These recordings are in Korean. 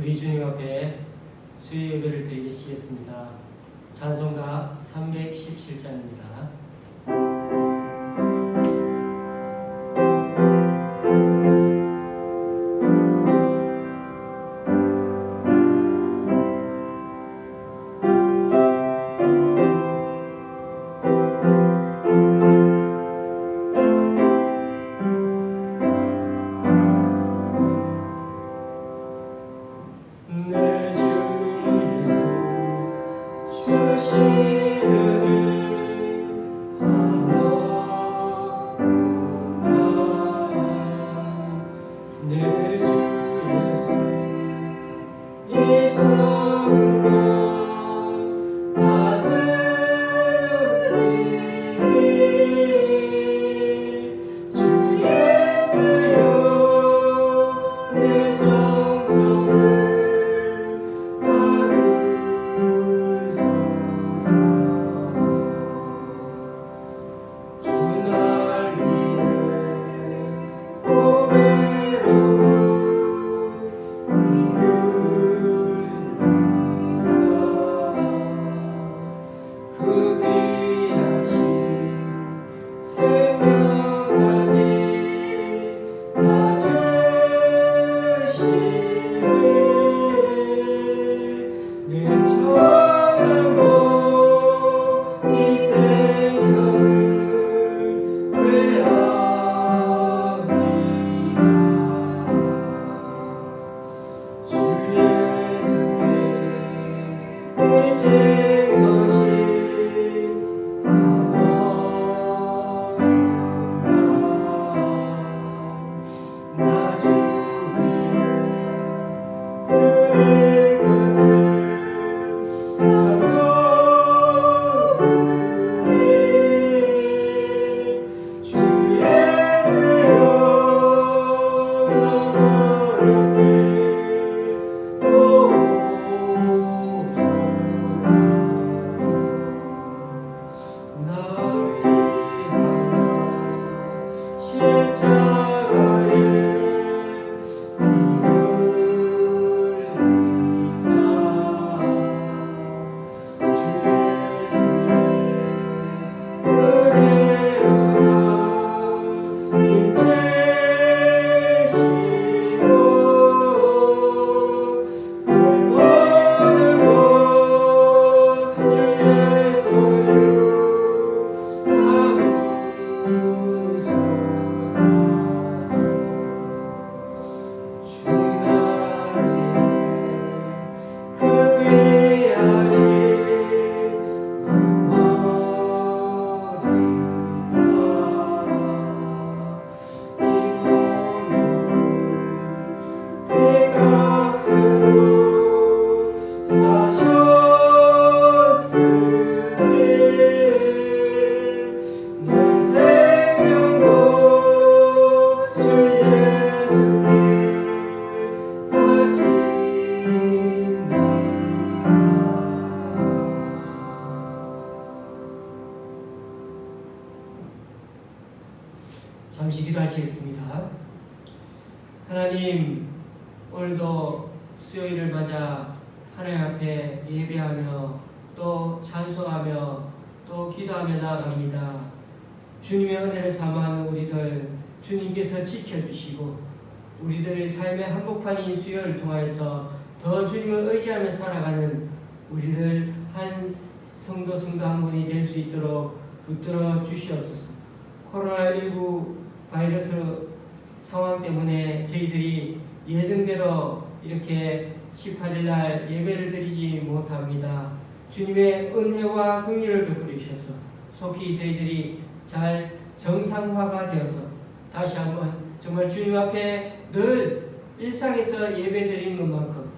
우리 주님 앞에 수요 예배를 드리겠습니다. 찬송가 317장입니다. 잠시 기도하시겠습니다. 하나님, 오늘도 수요일을 맞아 하나님 앞에 예배하며 또 찬송하며 또 기도하며 나아갑니다. 주님의 은혜를 사모하는 우리들 주님께서 지켜주시고 우리들의 삶의 한복판인 수요를 통하여서 더 주님을 의지하며 살아가는 우리들 한 성도 한 분이 될 수 있도록 붙들어 주시옵소서. 코로나19 바이러스 상황 때문에 저희들이 예정대로 이렇게 18일 날 예배를 드리지 못합니다. 주님의 은혜와 긍휼을 베풀어 주셔서 속히 저희들이 잘 정상화가 되어서 다시 한번 정말 주님 앞에 늘 일상에서 예배 드리는 것만큼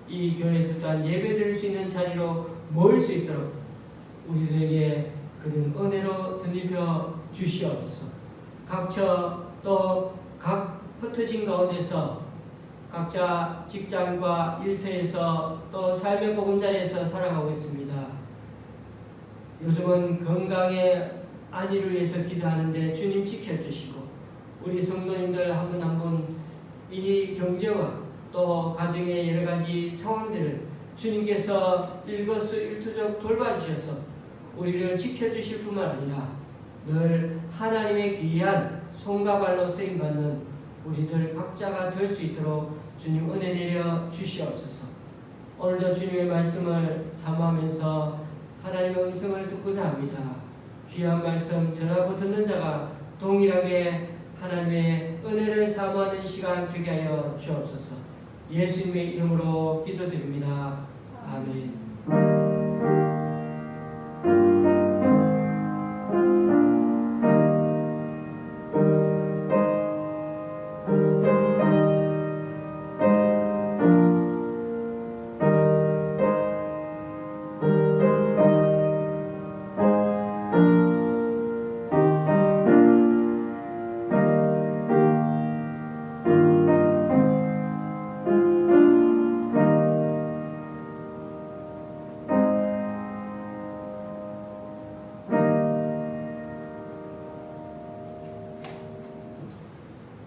이 교회에서 또한 예배 드릴 수 있는 자리로 모일 수 있도록 우리들에게 그런 은혜로 덧입혀 주시옵소서. 각처 또 각 흩어진 가운데서 각자 직장과 일터에서 또 삶의 보금자리에서 살아가고 있습니다. 요즘은 건강의 안위를 위해서 기도하는데 주님 지켜주시고 우리 성도님들 한 분 한 분 이 경제와 또 가정의 여러 가지 상황들을 주님께서 일거수일투족 돌봐주셔서 우리를 지켜주실 뿐만 아니라 늘 하나님의 귀한 손과 발로 쓰임받는 우리들 각자가 될 수 있도록 주님 은혜 내려 주시옵소서. 오늘도 주님의 말씀을 사모하면서 하나님의 음성을 듣고자 합니다. 귀한 말씀 전하고 듣는 자가 동일하게 하나님의 은혜를 사모하는 시간 되게 하여 주옵소서. 예수님의 이름으로 기도드립니다. 아멘.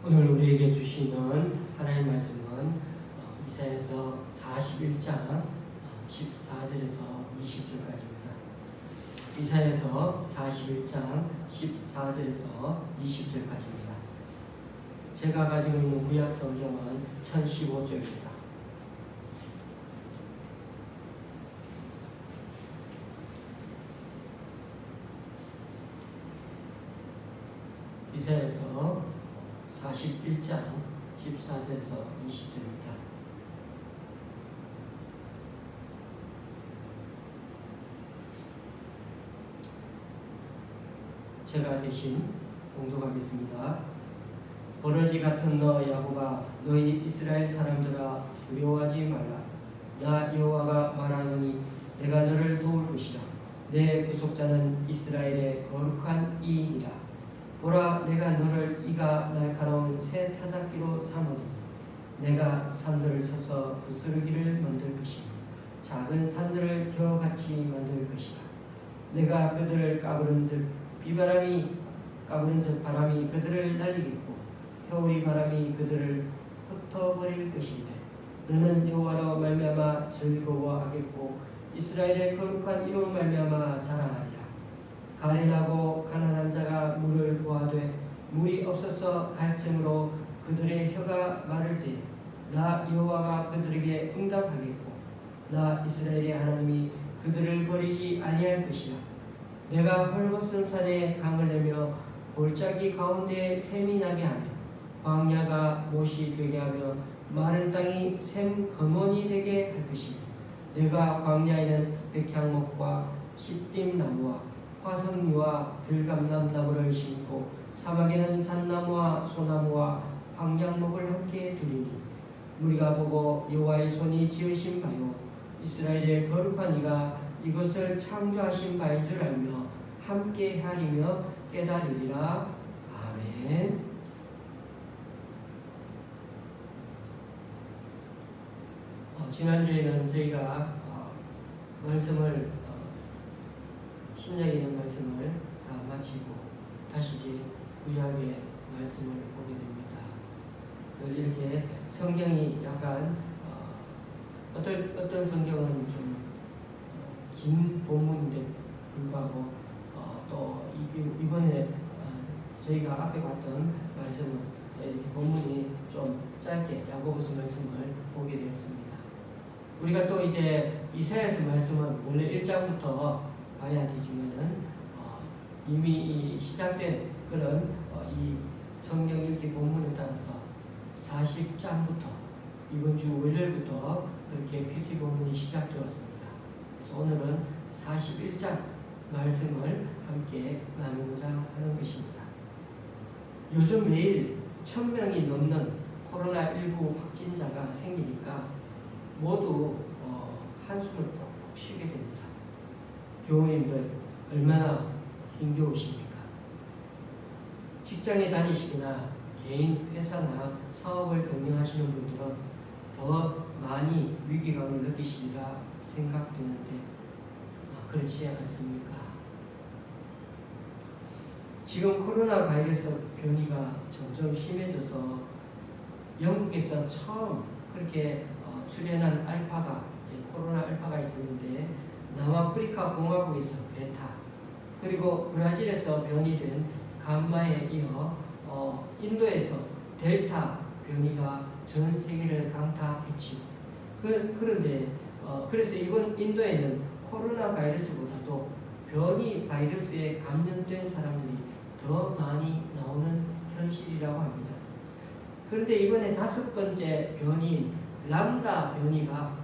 오늘 우리에게 주시는 하나님 말씀은 이사야서 41장 14절에서 20절까지입니다. 이사야서 41장 14절에서 20절까지입니다. 제가 가지고 있는 구약 성경은 1015쪽입니다. 이사야서 41장 14절에서 20절입니다. 제가 대신 봉독하겠습니다. 버러지 같은 너 야곱아, 너희 이스라엘 사람들아 두려워하지 말라. 나 여호와가 말하노니 내가 너를 도울 것이라. 내 구속자는 이스라엘의 거룩한 이인이라. 보라, 내가 너를 이가 날카로운 새 타작기로 삼으니 내가 산들을 쳐서 부스러기를 만들 것이며 작은 산들을 겨같이 만들 것이라. 내가 그들을 까부른즉 바람이 그들을 날리겠고 겨울이 바람이 그들을 흩어버릴 것인데 너는 여호와로 말미암아 즐거워하겠고 이스라엘의 거룩한 이로 말미암아 자랑하리라. 가련하고 가난한 자가 물을 구하되 물이 없어서 갈증으로 그들의 혀가 마를 때에 나 여호와가 그들에게 응답하겠고 나 이스라엘의 하나님이 그들을 버리지 아니할 것이라. 내가 헐벗은 산에 강을 내며 골짜기 가운데에 샘이 나게 하며 광야가 못이 되게 하며 마른 땅이 샘 거머니 되게 할 것이며 내가 광야에는 백향목과 시띠나무와 화석류와 들감남나무를 심고 사막에는 잣나무와 소나무와 황량목을 함께 두리니 우리가 보고 여호와의 손이 지으신 바요 이스라엘의 거룩한 이가 이것을 창조하신 바인 줄 알며 함께 하리며 깨달으리라. 아멘. 지난주에는 저희가 말씀을 신약에 있는 말씀을 다 마치고 다시 이제 구약의 말씀을 보게 됩니다. 이렇게 성경이 약간 어떤 성경은 좀 긴 본문인데 불구하고 또 이번에 저희가 앞에 봤던 말씀은 이렇게 본문이 좀 짧게 야고보서 말씀을 보게 되었습니다. 우리가 또 이제 이사야서 말씀은 원래 1장부터 봐야 되지만은 이미 시작된 그런 이 성경 읽기 본문에 따라서 40장부터 이번 주 월요일부터 그렇게 큐티 본문이 시작되었습니다. 그래서 오늘은 41장 말씀을 함께 나누고자 하는 것입니다. 요즘 매일 1000명이 넘는 코로나19 확진자가 생기니까 모두 한숨을 푹푹 쉬게 됩니다. 교우님들 얼마나 힘겨우십니까? 직장에 다니시거나 개인 회사나 사업을 경영하시는 분들은 더 많이 위기감을 느끼시리라 생각되는데 그렇지 않습니까? 지금 코로나 바이러스 변이가 점점 심해져서 영국에서 처음 그렇게 출현한 알파가 코로나 알파가 있었는데 남아프리카 공화국에서 베타 그리고 브라질에서 변이 된 감마에 이어 인도에서 델타 변이가 전 세계를 강타했지. 그런데 그래서 이번 인도에는 코로나 바이러스보다도 변이 바이러스에 감염된 사람들이 더 많이 나오는 현실이라고 합니다. 그런데 이번에 5번째 변이인 람다 변이가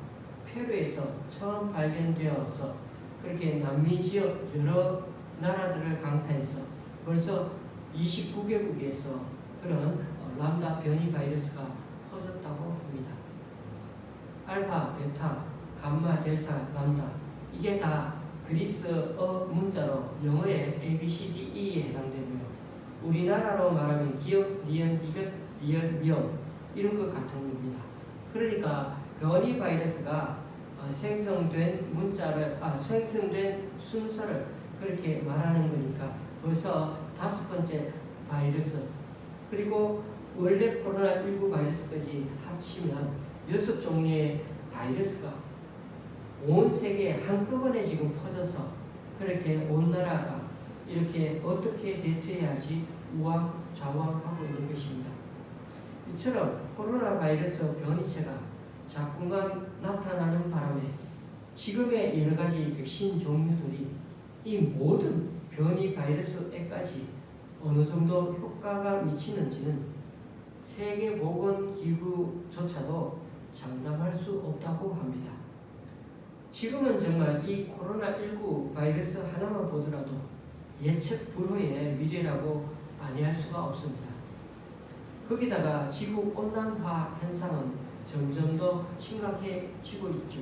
페루에서 처음 발견되어서 그렇게 남미 지역 여러 나라들을 강타해서 벌써 29개국에서 그런 람다 변이 바이러스가 퍼졌다고 합니다. 알파, 베타, 감마, 델타, 람다 이게 다 그리스어 문자로 영어의 A, B, C, D, E에 해당되고요. 우리나라로 말하면 기역, 리은, 디귿, 리을, 미음 이런 것 같은 겁니다. 그러니까 변이 바이러스가 생성된 생성된 순서를 그렇게 말하는 거니까 벌써 5번째 바이러스 그리고 원래 코로나19 바이러스까지 합치면 6종류의 바이러스가 온 세계에 한꺼번에 지금 퍼져서 그렇게 온 나라가 이렇게 어떻게 대처해야 할지 우왕좌왕하고 있는 것입니다. 이처럼 코로나 바이러스 변이체가 자꾸만 나타나는 바람에 지금의 여러 가지 백신 종류들이 이 모든 변이 바이러스에까지 어느 정도 효과가 미치는지는 세계보건기구조차도 장담할 수 없다고 합니다. 지금은 정말 이 코로나19 바이러스 하나만 보더라도 예측 불허의 미래라고 아니할 수가 없습니다. 거기다가 지구 온난화 현상은 점점 더 심각해지고 있죠.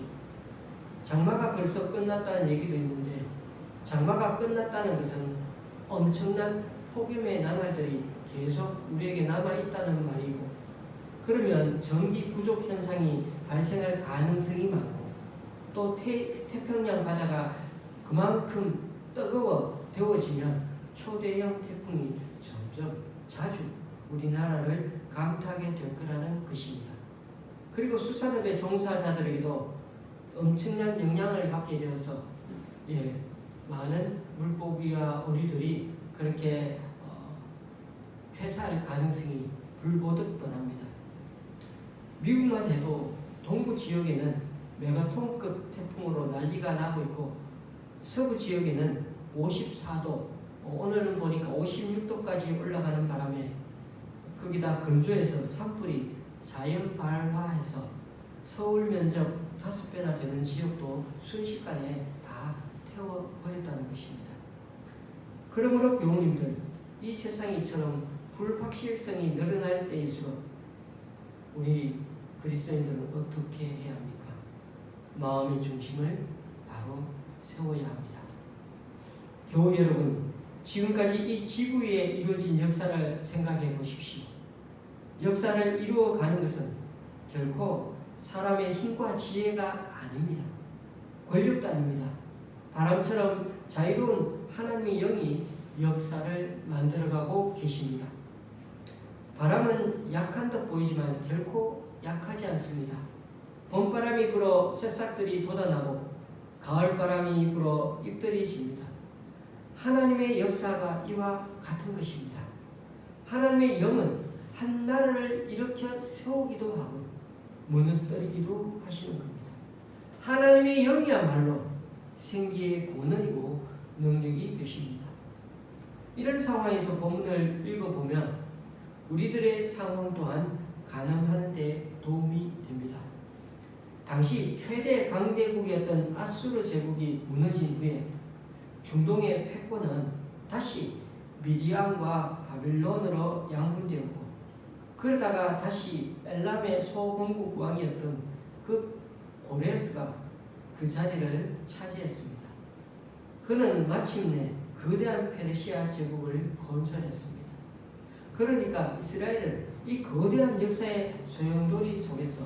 장마가 벌써 끝났다는 얘기도 있는데 장마가 끝났다는 것은 엄청난 폭염의 나날들이 계속 우리에게 남아있다는 말이고 그러면 전기 부족 현상이 발생할 가능성이 많고 또 태평양 바다가 그만큼 뜨거워지면 초대형 태풍이 점점 자주 우리나라를 강타하게 될 거라는 것입니다. 그리고 수산업의 종사자들에게도 엄청난 영향을 받게 되어서 많은 물고기와 어리들이 그렇게 폐사할 가능성이 불보듯 뻔합니다. 미국만 해도 동부 지역에는 메가톤급 태풍으로 난리가 나고 있고 서부 지역에는 54도 오늘은 보니까 56도까지 올라가는 바람에 거기다 건조해서 산불이 자연 발화해서 서울 면적 5배나 되는 지역도 순식간에 다 태워버렸다는 것입니다. 그러므로 교우님들 이 세상이 이처럼 불확실성이 늘어날 때일수록 우리 그리스도인들은 어떻게 해야 합니까? 마음의 중심을 바로 세워야 합니다. 교우 여러분, 지금까지 이 지구 위에 이루어진 역사를 생각해 보십시오. 역사를 이루어가는 것은 결코 사람의 힘과 지혜가 아닙니다. 권력도 아닙니다. 바람처럼 자유로운 하나님의 영이 역사를 만들어가고 계십니다. 바람은 약한 듯 보이지만 결코 약하지 않습니다. 봄바람이 불어 새싹들이 돋아나고 가을바람이 불어 잎들이 집니다. 하나님의 역사가 이와 같은 것입니다. 하나님의 영은 한 나라를 일으켜 세우기도 하고 무너뜨리기도 하시는 겁니다. 하나님의 영이야말로 생기의 근원이고 능력이 되십니다. 이런 상황에서 본문을 읽어보면 우리들의 상황 또한 가늠하는 데 도움이 됩니다. 당시 최대 강대국이었던 아수르 제국이 무너진 후에 중동의 패권은 다시 미디안과 바빌론으로 양분되었고 그러다가 다시 엘람의 소건국 왕이었던 그 고레스가 그 자리를 차지했습니다. 그는 마침내 거대한 페르시아 제국을 건설했습니다. 그러니까 이스라엘은 이 거대한 역사의 소용돌이 속에서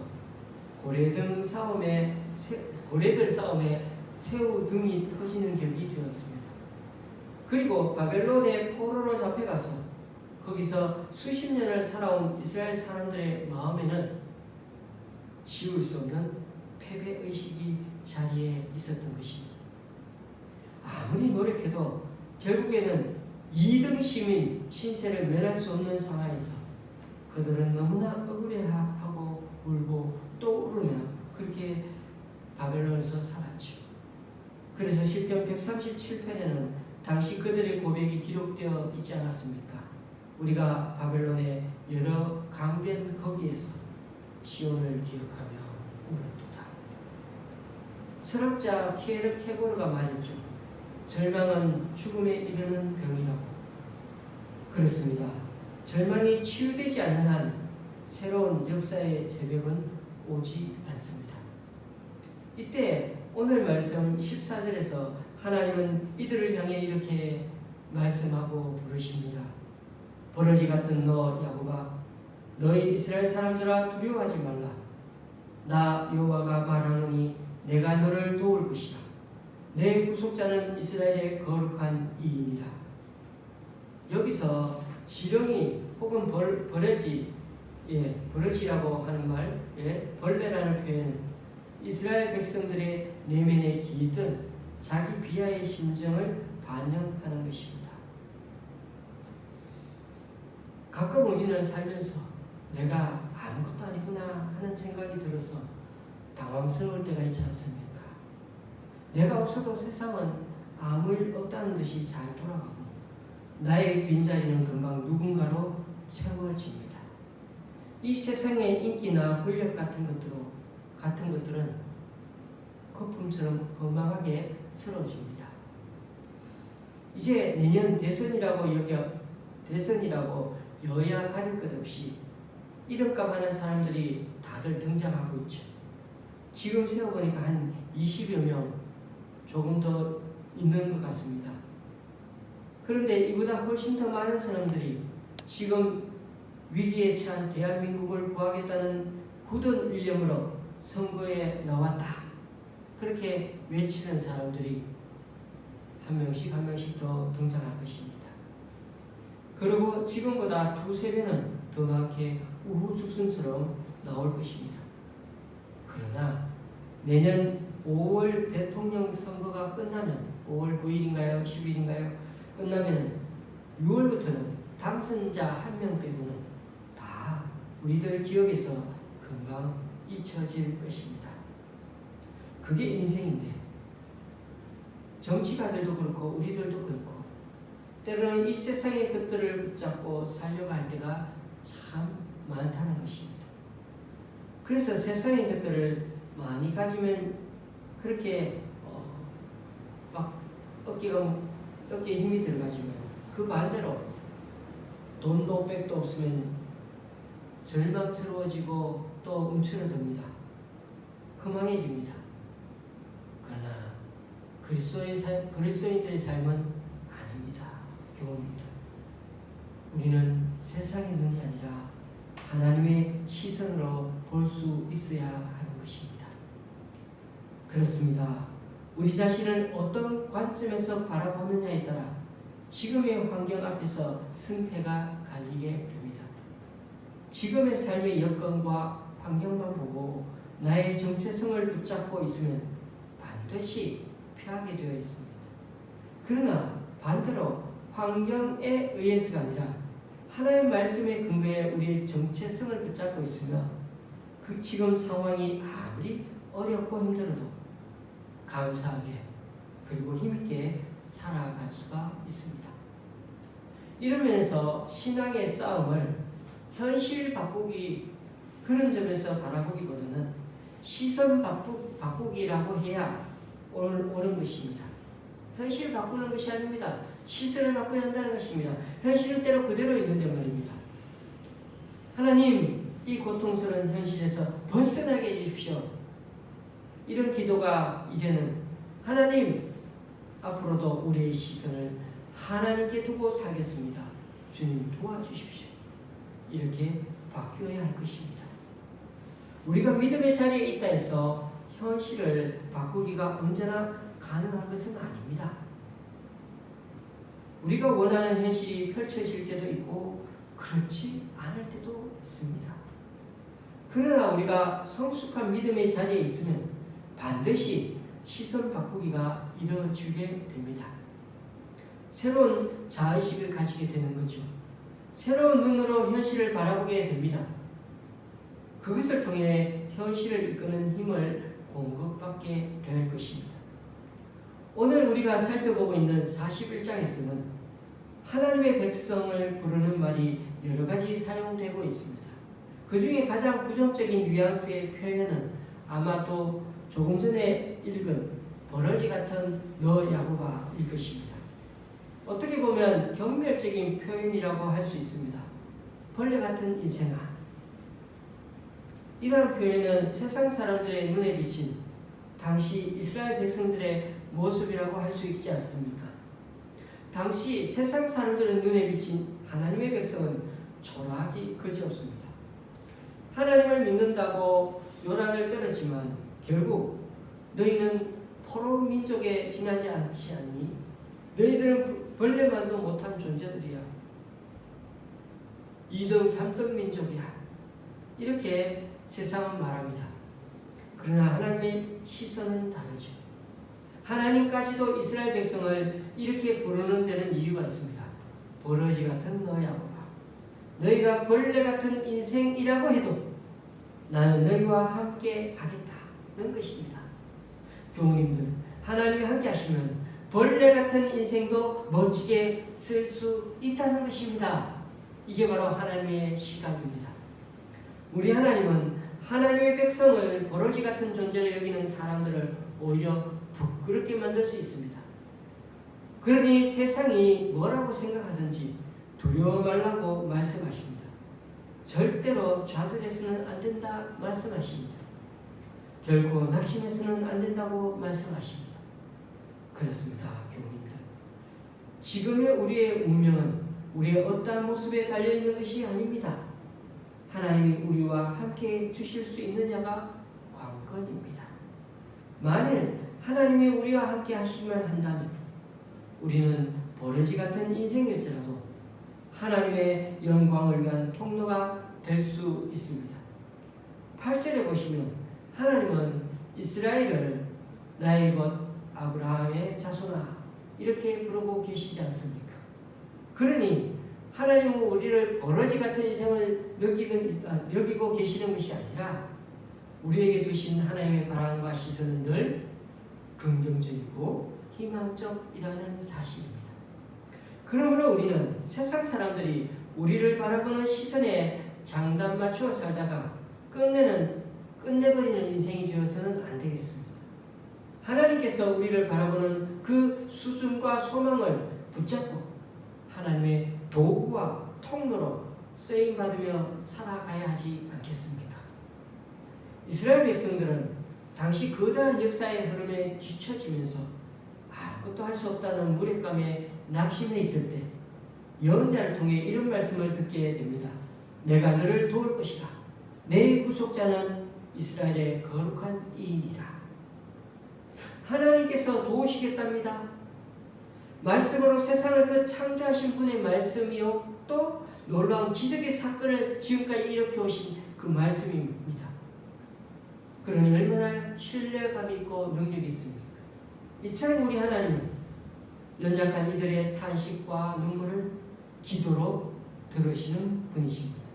고래들 싸움에 새우 등이 터지는 격이 되었습니다. 그리고 바벨론의 포로로 잡혀가서 거기서 수십 년을 살아온 이스라엘 사람들의 마음에는 지울 수 없는 패배의식이 자리에 있었던 것입니다. 아무리 노력해도 결국에는 2등 시민 신세를 면할 수 없는 상황에서 그들은 너무나 억울해하고 울고 또 울으며 그렇게 바벨론에서 살았죠. 그래서 시편 137편에는 당시 그들의 고백이 기록되어 있지 않았습니까? 우리가 바벨론의 여러 강변 거기에서 시온을 기억하며 울었도다. 철학자 케르케고르가 말했죠. 절망은 죽음에 이르는 병이라고. 그렇습니다. 절망이 치유되지 않는 한 새로운 역사의 새벽은 오지 않습니다. 이때 오늘 말씀 14절에서 하나님은 이들을 향해 이렇게 말씀하고 부르십니다. 버러지 같은 너 야곱아, 너희 이스라엘 사람들아 두려워하지 말라. 나 여호와가 말하노니 내가 너를 도울 것이라. 내 구속자는 이스라엘의 거룩한 이인이라. 여기서 지렁이 혹은 버러지라고 하는 말, 벌레라는 표현은 이스라엘 백성들의 내면에 기있던 자기 비하의 심정을 반영하는 것입니다. 가끔 우리는 살면서 내가 아무것도 아니구나 하는 생각이 들어서 당황스러울 때가 있지 않습니까? 내가 없어도 세상은 아무 일 없다는 듯이 잘 돌아가고 나의 빈자리는 금방 누군가로 채워집니다. 이 세상의 인기나 권력 같은 것들은 거품처럼 허망하게 쓰러집니다. 이제 내년 대선이라고 여야 가릴 것 없이 이름값 하는 사람들이 다들 등장하고 있죠. 지금 세어보니까 한 20여 명 조금 더 있는 것 같습니다. 그런데 이보다 훨씬 더 많은 사람들이 지금 위기에 처한 대한민국을 구하겠다는 굳은 일념으로 선거에 나왔다. 그렇게 외치는 사람들이 한 명씩 더 등장할 것입니다. 그리고 지금보다 2~3배는 더 많게 우후죽순처럼 나올 것입니다. 그러나 내년 5월 대통령 선거가 끝나면 5월 9일인가요? 10일인가요? 끝나면 6월부터는 당선자 1명 빼고는 다 우리들 기억에서 금방 잊혀질 것입니다. 그게 인생인데 정치가들도 그렇고 우리들도 그렇고 때로는 이 세상의 것들을 붙잡고 살려갈 때가 참 많다는 것입니다. 그래서 세상의 것들을 많이 가지면 그렇게 막 어깨에 힘이 들어가지만 그 반대로 돈도 백도 없으면 절망스러워지고 또 움츠러듭니다. 허망해집니다. 그러나 그리스도인들의 삶은 아닙니다. 교훈입니다. 우리는 세상의 눈이 아니라 하나님의 시선으로 볼 수 있어야 하는 것입니다. 그렇습니다. 우리 자신을 어떤 관점에서 바라보느냐에 따라 지금의 환경 앞에서 승패가 갈리게 됩니다. 지금의 삶의 여건과 환경만 보고 나의 정체성을 붙잡고 있으면 반드시 패하게 되어 있습니다. 그러나 반대로 환경에 의해서가 아니라 하나님의 말씀에 근거해 우리의 정체성을 붙잡고 있으면 그 지금 상황이 아무리 어렵고 힘들어도 감사하게 그리고 힘있게 살아갈 수가 있습니다. 이런 면에서 신앙의 싸움을 현실 바꾸기 그런 점에서 바라보기보다는 시선 바꾸기라고 해야 옳은 것입니다. 현실 바꾸는 것이 아닙니다. 시선을 바꿔야 한다는 것입니다. 현실은 때로 그대로 있는데 말입니다. 하나님, 이 고통스러운 현실에서 벗어나게 해주십시오. 이런 기도가 이제는 하나님, 앞으로도 우리의 시선을 하나님께 두고 살겠습니다. 주님 도와주십시오. 이렇게 바뀌어야 할 것입니다. 우리가 믿음의 자리에 있다 해서 현실을 바꾸기가 언제나 가능한 것은 아닙니다. 우리가 원하는 현실이 펼쳐질 때도 있고 그렇지 않을 때도 있습니다. 그러나 우리가 성숙한 믿음의 자리에 있으면 반드시 시선 바꾸기가 이루어지게 됩니다. 새로운 자의식을 가지게 되는 거죠. 새로운 눈으로 현실을 바라보게 됩니다. 그것을 통해 현실을 이끄는 힘을 공급받게 될 것입니다. 오늘 우리가 살펴보고 있는 41장에서는 하나님의 백성을 부르는 말이 여러 가지 사용되고 있습니다. 그 중에 가장 부정적인 뉘앙스의 표현은 아마도 조금 전에 읽은 버러지 같은 너 야곱아일 것입니다. 어떻게 보면 경멸적인 표현이라고 할 수 있습니다. 벌레 같은 인생아. 이러한 표현은 세상 사람들의 눈에 비친 당시 이스라엘 백성들의 모습이라고 할 수 있지 않습니까? 당시 세상 사람들의 눈에 비친 하나님의 백성은 초라하기 그지없습니다. 하나님을 믿는다고 요란을 떨었지만 결국 너희는 포로 민족에 지나지 않지 않니? 너희들은 벌레만도 못한 존재들이야. 2등, 3등 민족이야. 이렇게 세상은 말합니다. 그러나 하나님의 시선은 다르죠. 하나님까지도 이스라엘 백성을 이렇게 부르는 데는 이유가 있습니다. 버러지 같은 너 야곱아. 너희가 벌레 같은 인생이라고 해도 나는 너희와 함께 하겠다는 것입니다. 교우님들, 하나님이 함께 하시면 벌레 같은 인생도 멋지게 쓸 수 있다는 것입니다. 이게 바로 하나님의 시각입니다. 우리 하나님은 하나님의 백성을 버러지 같은 존재로 여기는 사람들을 오히려 부끄럽게 만들 수 있습니다. 그러니 세상이 뭐라고 생각하든지 두려워 말라고 말씀하십니다. 절대로 좌절해서는 안 된다 말씀하십니다. 결코 낙심해서는 안 된다고 말씀하십니다. 그렇습니다, 교우님들. 지금의 우리의 운명은 우리의 어떠한 모습에 달려있는 것이 아닙니다. 하나님이 우리와 함께 주실 수 있느냐가 관건입니다. 만일 하나님이 우리와 함께 하시기만 한다면 우리는 버러지 같은 인생일지라도 하나님의 영광을 위한 통로가 될 수 있습니다. 8절에 보시면 하나님은 이스라엘을 나의 것 아브라함의 자손아 이렇게 부르고 계시지 않습니까? 그러니 하나님은 우리를 버러지 같은 인생을 여기고 계시는 것이 아니라 우리에게 두신 하나님의 바람과 시선은 늘 긍정적이고 희망적이라는 사실입니다. 그러므로 우리는 세상 사람들이 우리를 바라보는 시선에 장단 맞추어 살다가 끝내버리는 인생이 되어서는 안 되겠습니다. 하나님께서 우리를 바라보는 그 수준과 소망을 붙잡고 하나님의 도구와 통로로 쓰임받으며 살아가야 하지 않겠습니까? 이스라엘 백성들은 당시 거대한 역사의 흐름에 뒤처지면서 아무것도 할 수 없다는 무력감에 낙심해 있을 때 예언자를 통해 이런 말씀을 듣게 됩니다. 내가 너를 도울 것이다. 내 구속자는 이스라엘의 거룩한 이인이다. 하나님께서 도우시겠답니다. 말씀으로 세상을 그 창조하신 분의 말씀이요 또 놀라운 기적의 사건을 지금까지 일으켜 오신 그 말씀입니다. 그러니 얼마나 신뢰감이 있고 능력이 있습니까? 이처럼 우리 하나님은 연약한 이들의 탄식과 눈물을 기도로 들으시는 분이십니다.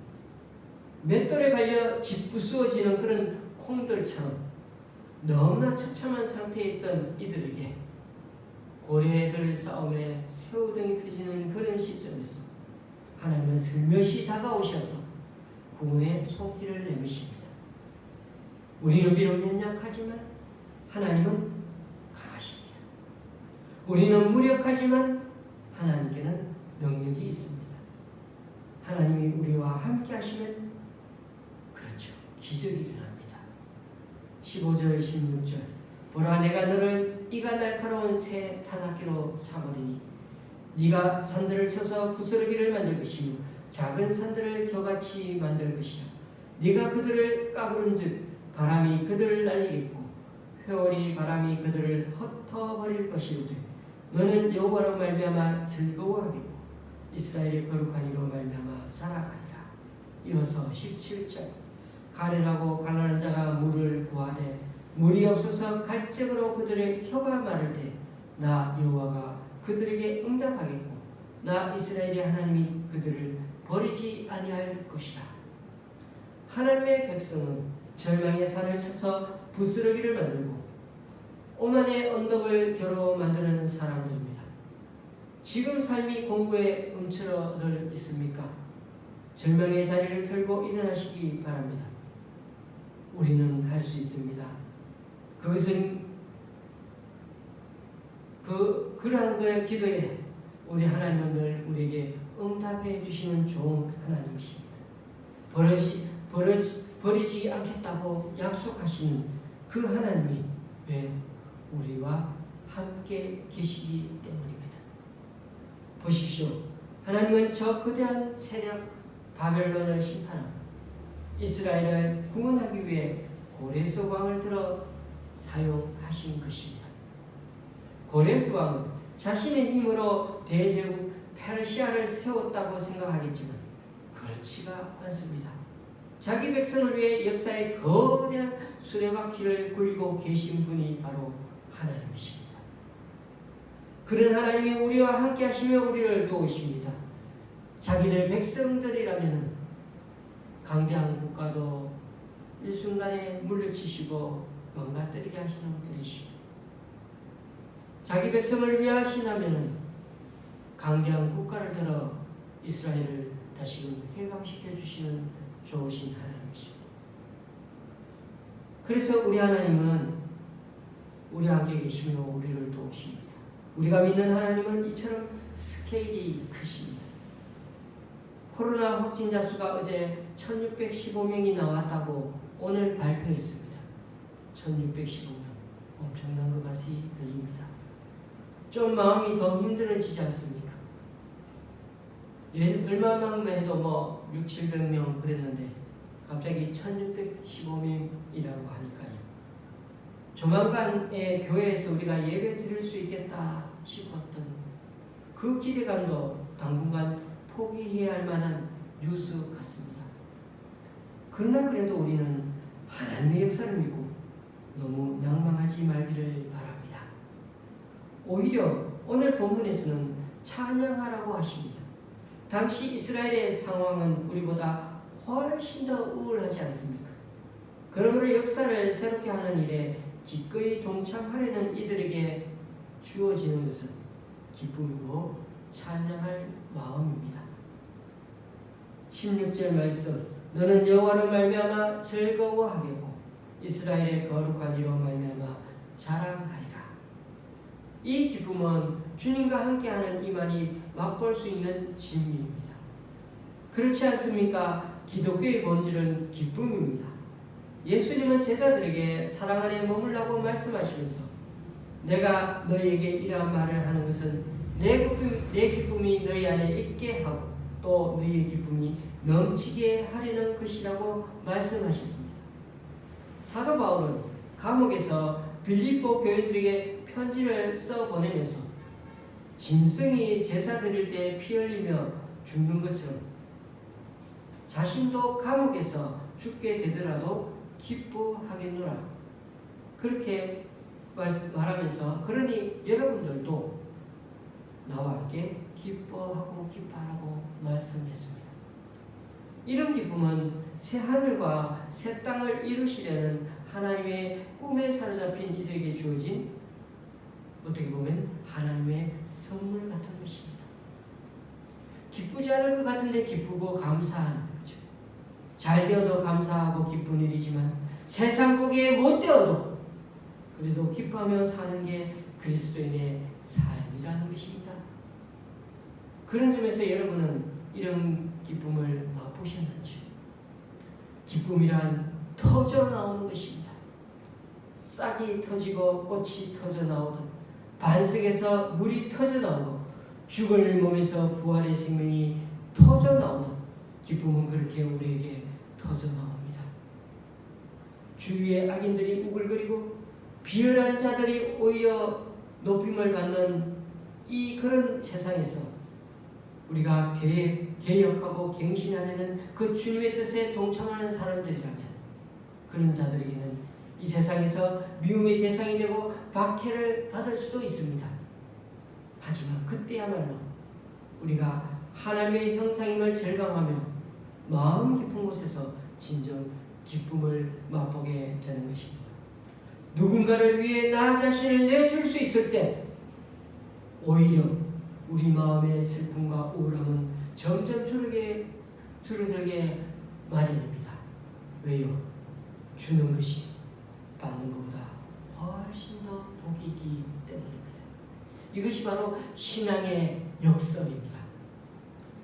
맷돌에 갈려 짓부수어지는 그런 콩들처럼 너무나 처참한 상태에 있던 이들에게 고래들 싸움에 새우등이 터지는 그런 시점에서 하나님은 슬며시 다가오셔서 구원의 손길을 내미십니다. 우리는 비록 연약하지만 하나님은 강하십니다. 우리는 무력하지만 하나님께는 능력이 있습니다. 하나님이 우리와 함께 하시면 그렇죠. 기적이 일어납니다. 15절 16절 보라 내가 너를 이가 날카로운 새 타작기로 삼으리니 네가 산들을 쳐서 부스러기를 만들 것이요 작은 산들을 겨같이 만들 것이라. 네가 그들을 까부른즉 바람이 그들을 날리겠고 회오리 바람이 그들을 흩어버릴 것이로되 너는 여호와로 말미암아 즐거워하겠고 이스라엘의 거룩한 이로 말미암아 자랑하리라. 이어서 17절 가련하고 가난한 자가 물을 구하되 물이 없어서 갈증으로 그들의 혀가 마를 때 나 여호와가 그들에게 응답하겠고 나 이스라엘의 하나님이 그들을 버리지 아니할 것이라. 하나님의 백성은 절망의 산을 쳐서 부스러기를 만들고 오만의 언덕을 겨루 만드는 사람들입니다. 지금 삶이 공고에 움츠러들 있습니까? 절망의 자리를 털고 일어나시기 바랍니다. 우리는 할 수 있습니다. 그것은 그러한 거의 기도에 우리 하나님은 늘 우리에게 응답해 주시는 좋은 하나님이십니다. 버리지 않겠다고 약속하신 그 하나님이 왜 우리와 함께 계시기 때문입니다. 보십시오. 하나님은 저 거대한 세력 바벨론을 심판하고 이스라엘을 구원하기 위해 고레스 왕을 들어 사용하신 것입니다. 고레스 왕은 자신의 힘으로 대제국 페르시아를 세웠다고 생각하겠지만 그렇지가 않습니다. 자기 백성을 위해 역사의 거대한 수레바퀴를 굴리고 계신 분이 바로 하나님이십니다. 그런 하나님이 우리와 함께 하시며 우리를 도우십니다. 자기들 백성들이라면 강대한 국가도 일순간에 물리치시고 망가뜨리게 하시는 분이시고 자기 백성을 위하시나면 강대한 국가를 들어 이스라엘을 다시금 해방시켜 주시는 좋으신 하나님이십니다. 그래서 우리 하나님은 우리와 함께 계시며 우리를 도우십니다. 우리가 믿는 하나님은 이처럼 스케일이 크십니다. 코로나 확진자 수가 어제 1615명이 나왔다고 오늘 발표했습니다. 1615명. 엄청난 것 같이 들립니다. 좀 마음이 더 힘들어지지 않습니까? 얼마만 해도 6, 700명 그랬는데 갑자기 1615명이라고 하니까요. 조만간에 교회에서 우리가 예배 드릴 수 있겠다 싶었던 그 기대감도 당분간 포기해야 할 만한 뉴스 같습니다. 그러나 그래도 우리는 하나님의 역사를 믿고 너무 낭망하지 말기를 바랍니다. 오히려 오늘 본문에서는 찬양하라고 하십니다. 당시 이스라엘의 상황은 우리보다 훨씬 더 우울하지 않습니까? 그러므로 역사를 새롭게 하는 일에 기꺼이 동참하려는 이들에게 주어지는 것은 기쁨이고 찬양할 마음입니다. 16절 말씀 너는 여호와로 말미암아 즐거워하겠고 이스라엘의 거룩한 이로 말미암아 자랑하리라. 이 기쁨은 주님과 함께하는 이만이 맛볼 수 있는 진리입니다. 그렇지 않습니까? 기독교의 본질은 기쁨입니다. 예수님은 제자들에게 사랑 안에 머물라고 말씀하시면서 내가 너희에게 이러한 말을 하는 것은 내 기쁨이 너희 안에 있게 하고 또 너희의 기쁨이 넘치게 하려는 것이라고 말씀하셨습니다. 사도 바울은 감옥에서 빌립보 교인들에게 편지를 써 보내면서 짐승이 제사 드릴 때 피 흘리며 죽는 것처럼 자신도 감옥에서 죽게 되더라도 기뻐하겠노라 그렇게 말하면서 그러니 여러분들도 나와 함께 기뻐하고 기뻐하라고 말씀했습니다. 이런 기쁨은 새 하늘과 새 땅을 이루시려는 하나님의 꿈에 사로잡힌 이들에게 주어진 어떻게 보면 하나님의 선물 같은 것입니다. 기쁘지 않을 것 같은데 기쁘고 감사하는 거죠. 잘 되어도 감사하고 기쁜 일이지만 세상 보기에 못 되어도 그래도 기뻐하며 사는 게 그리스도인의 삶이라는 것입니다. 그런 점에서 여러분은 이런 기쁨을 맛보셨는지? 기쁨이란 터져 나오는 것입니다. 싹이 터지고 꽃이 터져 나오듯 반석에서 물이 터져 나오고 죽을 몸에서 부활의 생명이 터져 나오듯 기쁨은 그렇게 우리에게 터져 나옵니다. 주위의 악인들이 우글거리고 비열한 자들이 오히려 높임을 받는 그런 세상에서 우리가 개혁하고 갱신하려는 그 주님의 뜻에 동참하는 사람들이라면 그런 자들에게는 이 세상에서 미움의 대상이 되고 박해를 받을 수도 있습니다. 하지만 그때야말로 우리가 하나님의 형상임을 절감하며 마음 깊은 곳에서 진정 기쁨을 맛보게 되는 것입니다. 누군가를 위해 나 자신을 내줄 수 있을 때 오히려 우리 마음의 슬픔과 우울함은 점점 줄어들게 마련입니다. 왜요? 주는 것이 받는 것보다 훨씬 더 복이기 때문입니다. 이것이 바로 신앙의 역설입니다.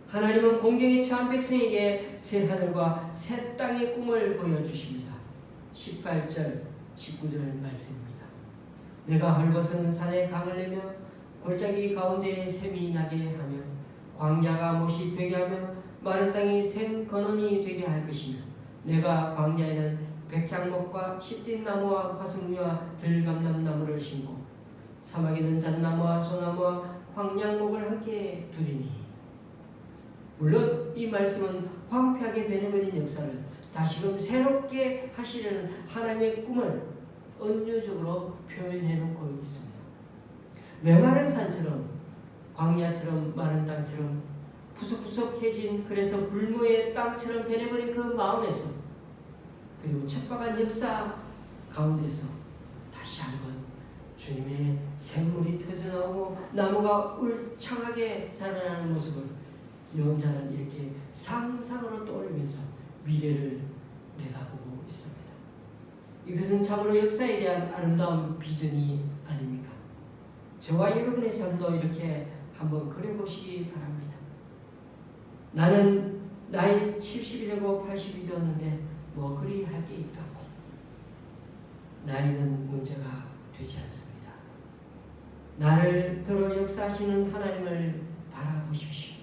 하나님은 공경에 처한 백성에게 새 하늘과 새 땅의 꿈을 보여주십니다. 18절, 19절 말씀입니다. 내가 헐벗은 산에 강을 내며 골짜기 가운데에 샘이 나게 하며 광야가 못이 되게 하며 마른 땅이 샘 근원이 되게 할 것이며 내가 광야에는 백향목과 시띠나무와 화석류와 들감남나무를 심고 사막에는 잣나무와 소나무와 황량목을 함께 두리니. 물론 이 말씀은 황폐하게 변해버린 역사를 다시금 새롭게 하시려는 하나님의 꿈을 은유적으로 표현해 놓고 있습니다. 메마른 산처럼 광야처럼 마른 땅처럼 푸석푸석해진 그래서 불모의 땅처럼 변해버린 그 마음에서 그리고 척박한 역사 가운데서 다시 한번 주님의 샘물이 터져나오고 나무가 울창하게 자라나는 모습을 예언자는 이렇게 상상으로 떠올리면서 미래를 내다보고 있습니다. 이것은 참으로 역사에 대한 아름다운 비전이 아닙니까? 저와 여러분의 삶도 이렇게 한번 그려보시기 바랍니다. 나는 나이 70이 되고 80이 되었는데 뭐 그리 할 게 있다고. 나이는 문제가 되지 않습니다. 나를 들어 역사하시는 하나님을 바라보십시오.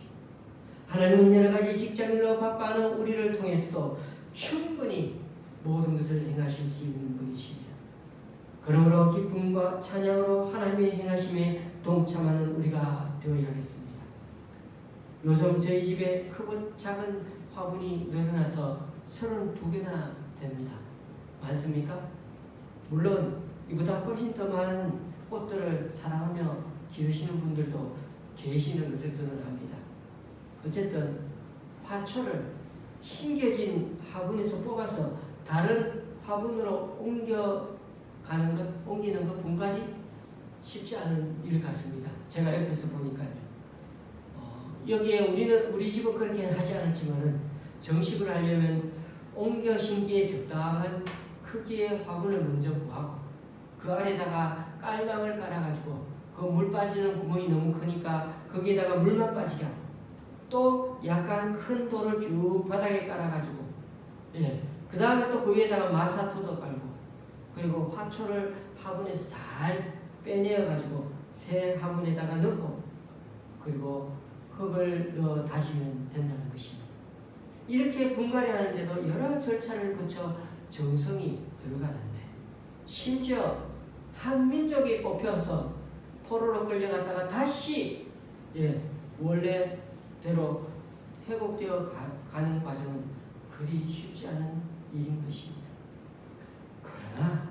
하나님은 여러 가지 직장일로 바빠하는 우리를 통해서도 충분히 모든 것을 행하실 수 있는 분이십니다. 그러므로 기쁨과 찬양으로 하나님의 행하심에 동참하는 우리가 되어야겠습니다. 요즘 저희 집에 크고 작은 화분이 늘어나서 32개나 됩니다. 많습니까? 물론 이보다 훨씬 더 많은 꽃들을 사랑하며 기르시는 분들도 계시는 것을 저는 압니다. 어쨌든 화초를 심겨진 화분에서 뽑아서 다른 화분으로 옮기는 것 분간이 쉽지 않은 일 같습니다. 제가 옆에서 보니까요. 여기에 우리 집은 그렇게 하지 않았지만은 정식을 하려면 옮겨 심기에 적당한 크기의 화분을 먼저 구하고 그 아래다가 깔망을 깔아가지고 그 물 빠지는 구멍이 너무 크니까 거기에다가 물만 빠지게 하고 또 약간 큰 돌을 쭉 바닥에 깔아가지고 그 다음에 또 그 위에다가 마사토도 깔고 그리고 화초를 화분에서 잘 빼내어가지고 새 화분에다가 넣고 그리고 흙을 넣어 다시면 된다는 것입니다. 이렇게 분갈이 하는데도 여러 절차를 거쳐 정성이 들어가는데 심지어 한 민족이 뽑혀서 포로로 끌려갔다가 다시 원래대로 회복되어 가는 과정은 그리 쉽지 않은 일인 것입니다. 그러나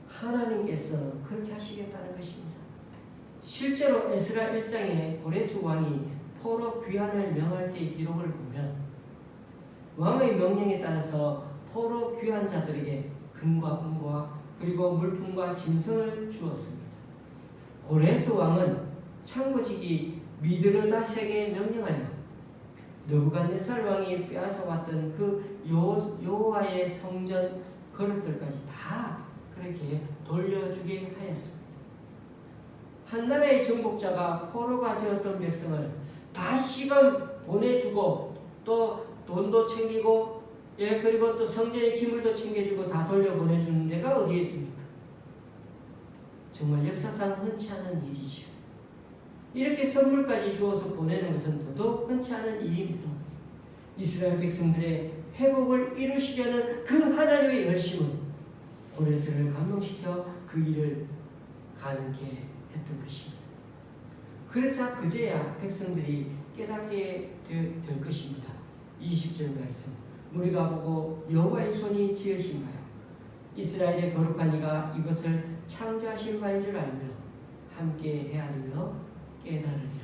하나님께서 그렇게 하시겠다는 것입니다. 실제로 에스라 1장에 고레스 왕이 포로 귀환을 명할 때의 기록을 보면 왕의 명령에 따라서 포로 귀환 자들에게 금과 은과 그리고 물품과 짐승을 주었습니다. 고레스 왕은 창고지기 미드르다색에 명령하여 느부갓네살 왕이 빼앗아왔던 그 여호와의 성전 그릇들까지 다 그렇게 돌려주게 하였습니다. 한 나라의 정복자가 포로가 되었던 백성을 다시금 보내주고 또 돈도 챙기고 그리고 또 성전의 기물도 챙겨주고 다 돌려보내주는 데가 어디에 있습니까? 정말 역사상 흔치 않은 일이죠. 이렇게 선물까지 주어서 보내는 것은 더더욱 흔치 않은 일입니다. 이스라엘 백성들의 회복을 이루시려는 그 하나님의 열심은 고레스를 감동시켜 그 일을 가능케 했던 것입니다. 그래서 그제야 백성들이 깨닫게 될 것입니다. 20절 말씀. 우리가 보고 여호와의 손이 지으신가요? 이스라엘의 거룩한 이가 이것을 창조하신 바인 줄 알며 함께 헤아리며 깨달으리라.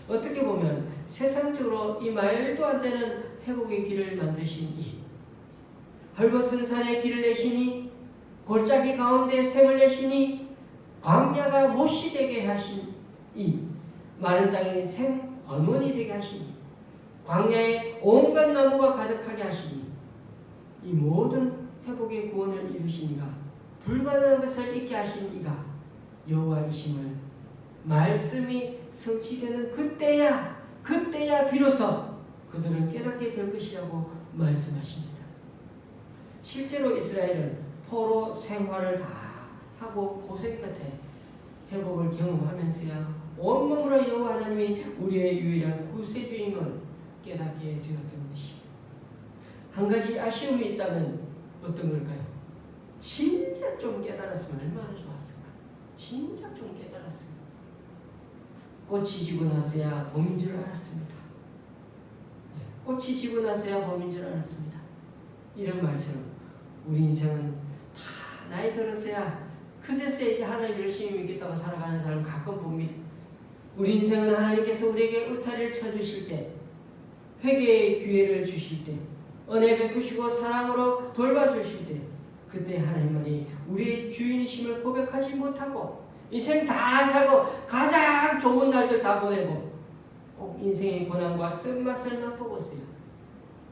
어떻게 보면 세상적으로 이 말도 안 되는 회복의 길을 만드신 이, 헐벗은 산에 길을 내시니, 골짜기 가운데 샘을 내시니, 광야가 못이 되게 하신 이, 마른 땅에 생권원이 되게 하시니, 광야에 온갖 나무가 가득하게 하시니, 이 모든 회복의 구원을 이루신 이가, 불가능한 것을 있게 하신 이가 여호와이심을 말씀이 성취되는 그때야 비로소 그들은 깨닫게 될 것이라고 말씀하십니다. 실제로 이스라엘은 포로 생활을 다 하고 고생 끝에 회복을 경험하면서야 온몸으로 여호와 하나님이 우리의 유일한 구세주임을 깨닫게 되었던 것입니다. 한 가지 아쉬움이 있다면 어떤 걸까요? 진짜 좀 깨달았으면 얼마나 좋았을까? 진짜 좀 깨달았으면. 꽃이 지고 나서야 봄인 줄 알았습니다. 꽃이 지고 나서야 봄인 줄 알았습니다. 이런 말처럼 우리 인생은 다 나이 들어서야 그제서야 이제 하나님 열심히 믿겠다고 살아가는 사람 가끔 봅니다. 우리 인생은 하나님께서 우리에게 울타리를 쳐주실 때, 회개의 기회를 주실 때, 은혜 베푸시고 사랑으로 돌봐주실 때, 그때 하나님만이 우리의 주인이심을 고백하지 못하고 인생 다 살고 가장 좋은 날들 다 보내고 꼭 인생의 고난과 쓴맛을 맛보고서요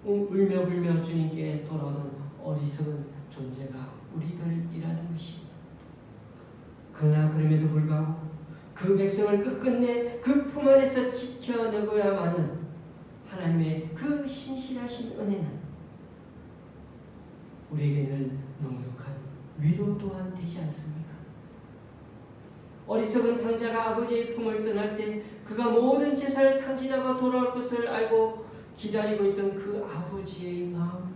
울며 불며 주님께 돌아오는 어리석은 존재가 우리들이라는 것입니다. 그러나 그럼에도 불구하고 그 백성을 끝끝내 그 품 안에서 지켜내고야만은 하나님의 그 신실하신 은혜는 우리에게 늘 넉넉한 위로 또한 되지 않습니까? 어리석은 탕자가 아버지의 품을 떠날 때 그가 모든 재산을 탕진하고 돌아올 것을 알고 기다리고 있던 그 아버지의 마음,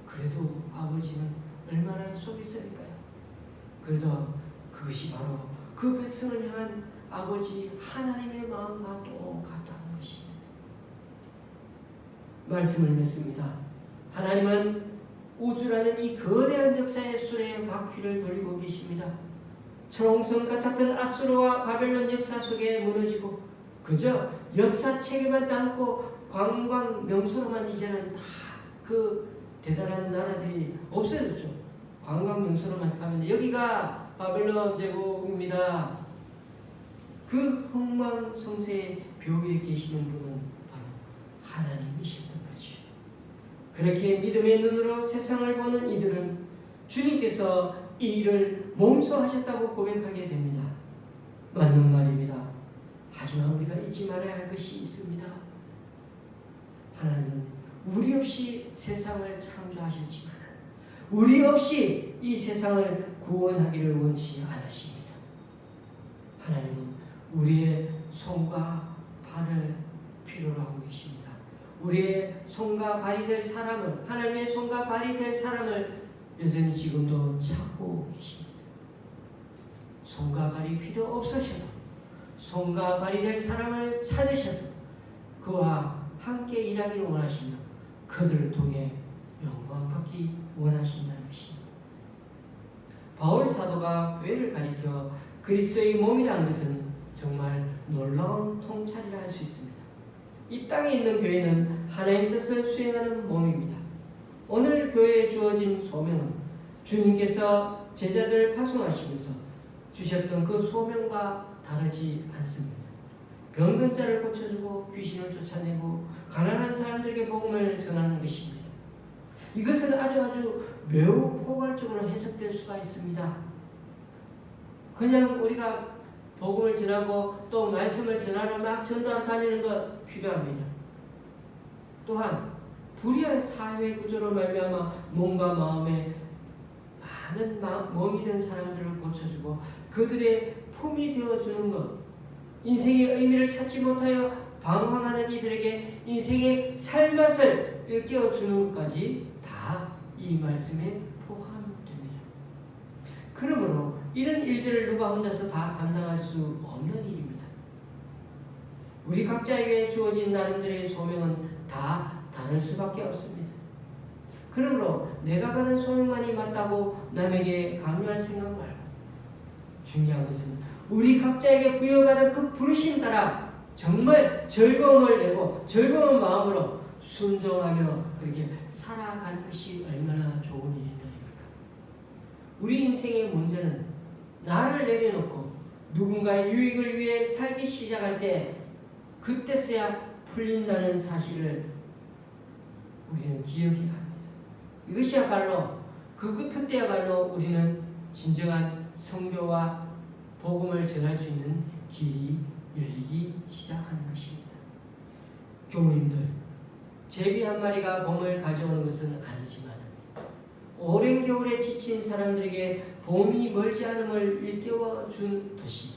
그래도 아버지는 얼마나 속이 썩을까요? 그래도 그것이 바로 그 백성을 향한 아버지 하나님의 마음과 똑같다는 것입니다. 말씀을 맺습니다. 하나님은 우주라는 이 거대한 역사의 수레의 바퀴를 돌리고 계십니다. 천홍성 같았던 아수르와 바벨론 역사 속에 무너지고 그저 역사책에만 남고 관광 명소로만 이제는 다 그 대단한 나라들이 없어졌죠. 관광 명소로만 가면 여기가 바벨론 제국입니다. 그 흥망성쇠의 묘에 계시는 분은 바로 하나님이시던 거죠. 그렇게 믿음의 눈으로 세상을 보는 이들은 주님께서 이 일을 몸소 하셨다고 고백하게 됩니다. 맞는 말입니다. 하지만 우리가 잊지 말아야 할 것이 있습니다. 하나님은 우리 없이 세상을 창조하셨지만 우리 없이 이 세상을 구원하기를 원치 않으십니다. 하나님은 우리의 손과 발을 필요로 하고 계십니다. 우리의 손과 발이 될 사람을, 하나님의 손과 발이 될 사람을 여전히 지금도 찾고 계십니다. 손과 발이 필요 없으셔도 손과 발이 될 사람을 찾으셔서 그와 함께 일하기를 원하시며 그들을 통해 영광받기 원하신다는 것입니다. 바울 사도가 교회를 가리켜 그리스도의 몸이라는 것은 정말 놀라운 통찰이라 할 수 있습니다. 이 땅에 있는 교회는 하나님 뜻을 수행하는 몸입니다. 오늘 교회에 주어진 소명은 주님께서 제자들을 파송하시면서 주셨던 그 소명과 다르지 않습니다. 병든 자를 고쳐주고 귀신을 쫓아내고 가난한 사람들에게 복음을 전하는 것입니다. 이것은 아주 매우 포괄적으로 해석될 수가 있습니다. 그냥 우리가 복음을 전하고 또 말씀을 전하러 막 전도하러 다니는 것 필요합니다. 또한 불의한 사회 구조로 말미암아 몸과 마음에 많은 멍이 든 사람들을 고쳐주고 그들의 품이 되어주는 것, 인생의 의미를 찾지 못하여 방황하는 이들에게 인생의 살맛을 일깨워주는 것까지 다 이 말씀에 포함됩니다. 그러므로 이런 일들을 누가 혼자서 다 감당할 수 없는 일입니다. 우리 각자에게 주어진 나름대로의 소명은 다 다를 수밖에 없습니다. 그러므로 내가 받은 소명만이 맞다고 남에게 강요할 생각 말고, 중요한 것은 우리 각자에게 부여받은 그 부르심 따라 정말 즐거움을 내고 즐거운 마음으로 순종하며 그렇게 살아가는 것이 얼마나 좋은 일입니까? 우리 인생의 문제는 나를 내려놓고 누군가의 유익을 위해 살기 시작할 때 그때서야 풀린다는 사실을 우리는 기억해야 합니다. 이것이야말로 그때야말로 우리는 진정한 선교와 복음을 전할 수 있는 길이 열리기 시작하는 것입니다. 교우님들, 제비 한 마리가 봄을 가져오는 것은 아니지만 오랜 겨울에 지친 사람들에게 봄이 멀지 않음을 일깨워 준 듯이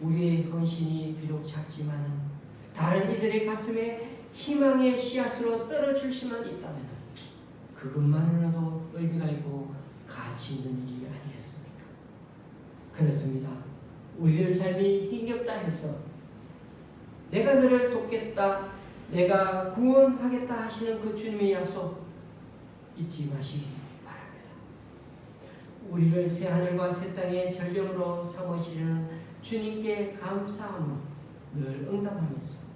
우리의 헌신이 비록 작지만 다른 이들의 가슴에 희망의 씨앗으로 떨어질 수만 있다면 그것만으로도 의미가 있고 가치 있는 일이 아니겠습니까? 그렇습니다. 우리들 삶이 힘겹다 해서 내가 너를 돕겠다, 내가 구원하겠다 하시는 그 주님의 약속 잊지 마시기 바랍니다. 우리를 새 하늘과 새 땅의 절경으로 삼으시는 주님께 감사함으로 늘 응답하면서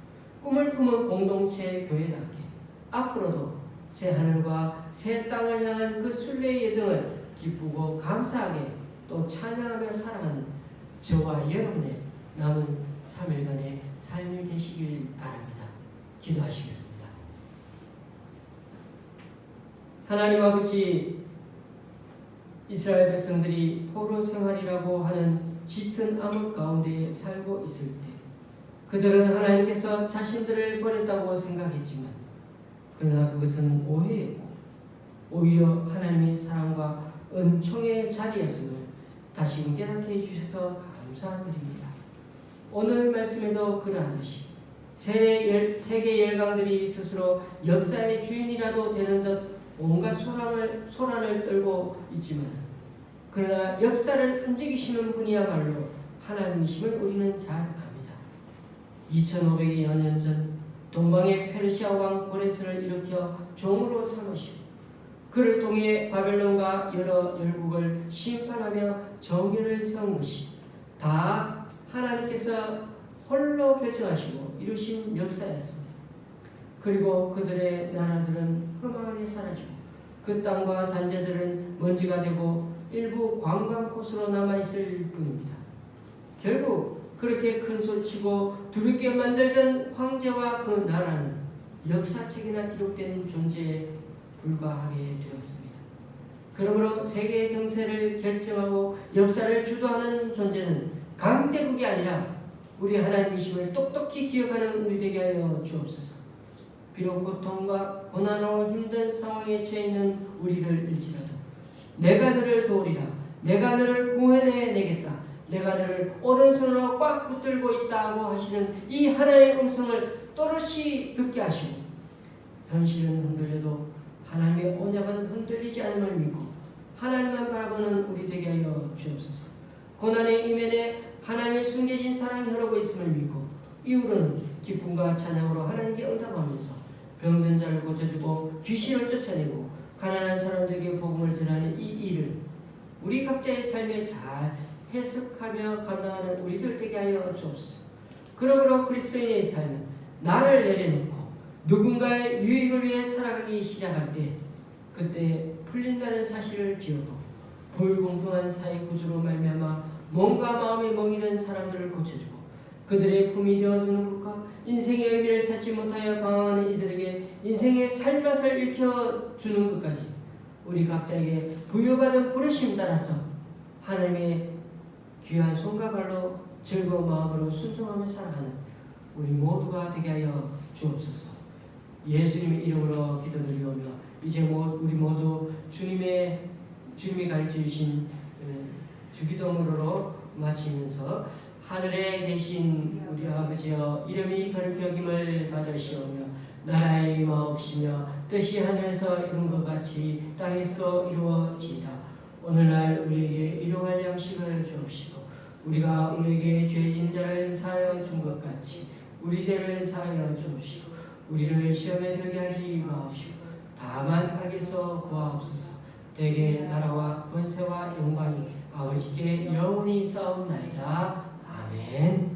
꿈을 품은 공동체 교회답게 앞으로도 새 하늘과 새 땅을 향한 그 순례의 여정을 기쁘고 감사하게 또 찬양하며 살아가는 저와 여러분의 남은 3일간의 삶이 되시길 바랍니다. 기도하시겠습니다. 하나님 아버지, 이스라엘 백성들이 포로 생활이라고 하는 짙은 암흑 가운데 살고 있을 때 그들은 하나님께서 자신들을 버렸다고 생각했지만 그러나 그것은 오해였고 오히려 하나님의 사랑과 은총의 자리였음을 다시금 깨닫게 해주셔서 감사드립니다. 오늘 말씀에도 그러하듯이 세계 열강들이 스스로 역사의 주인이라도 되는 듯 온갖 소란을 떨고 있지만 그러나 역사를 움직이시는 분이야말로 하나님이심을 우리는 잘 압니다. 2500여 년 전 동방의 페르시아 왕 고레스를 일으켜 종으로 삼으시고 그를 통해 바벨론과 여러 열국을 심판하며 정의를 세운 것이 다 하나님께서 홀로 결정하시고 이루신 역사였습니다. 그리고 그들의 나라들은 흠하게 사라지고 그 땅과 잔재들은 먼지가 되고 일부 관광코스로 남아있을 뿐입니다. 결국 그렇게 큰소리치고 두렵게 만들던 황제와 그 나라는 역사책이나 기록된 존재에 불과하게 되었습니다. 그러므로 세계의 정세를 결정하고 역사를 주도하는 존재는 강대국이 아니라 우리 하나님이심을 똑똑히 기억하는 우리 되게 하여 주옵소서. 비록 고통과 고난으로 힘든 상황에 처해 있는 우리들일지라도 내가 너를 도우리라, 내가 너를 구원해내겠다, 내가 너를 오른손으로 꽉 붙들고 있다고 하시는 이 하나님의 음성을 또렷이 듣게 하시고 현실은 흔들려도 하나님의 언약은 흔들리지 않음을 믿고 하나님만 바라보는 우리 되게 하여 주옵소서. 고난의 이면에 하나님의 숨겨진 사랑이 흐르고 있음을 믿고 이후로는 기쁨과 찬양으로 하나님께 응답하면서 병든 자를 고쳐주고 귀신을 쫓아내고 가난한 사람들에게 복음을 전하는 이 일을 우리 각자의 삶에 잘 해석하며 감당하는 우리들 되게 하여 주옵소서. 그러므로 그리스도인의 삶은 나를 내려놓고 누군가의 유익을 위해 살아가기 시작할 때 그때 풀린다는 사실을 기억하고 불공평한 사회 구조로 말미암아 몸과 마음이 멍이든 사람들을 고쳐주고 그들의 품이 되어주는 것과 인생의 의미를 찾지 못하여 방황하는 이들에게 인생의 살맛을 일깨워주는 것까지 우리 각자에게 부여받은 부르심 따라서 하나님의 귀한 손과 발로 즐거운 마음으로 순종하며 살아가는 우리 모두가 되게 하여 주옵소서. 예수님의 이름으로 기도드리오며 이제 우리 모두 주님이 가르쳐 주신 주기도문으로 마치면서 하늘에 계신 우리 아버지여 이름이 거룩히 여김을 받으시오며 나라의 임하옵시며 뜻이 하늘에서 이룬 것 같이 땅에서 이루어지이다. 오늘날 우리에게 일용할 양식을 주옵시고 우리가 우리에게 죄진 자를 사하여 준 것 같이 우리 죄를 사하여 주옵시고 우리를 시험에 들게 하지 마옵시고 다만 악에서 구하옵소서. 대개 나라와 권세와 영광이 아버지께 영원히 싸움나이다. 아멘.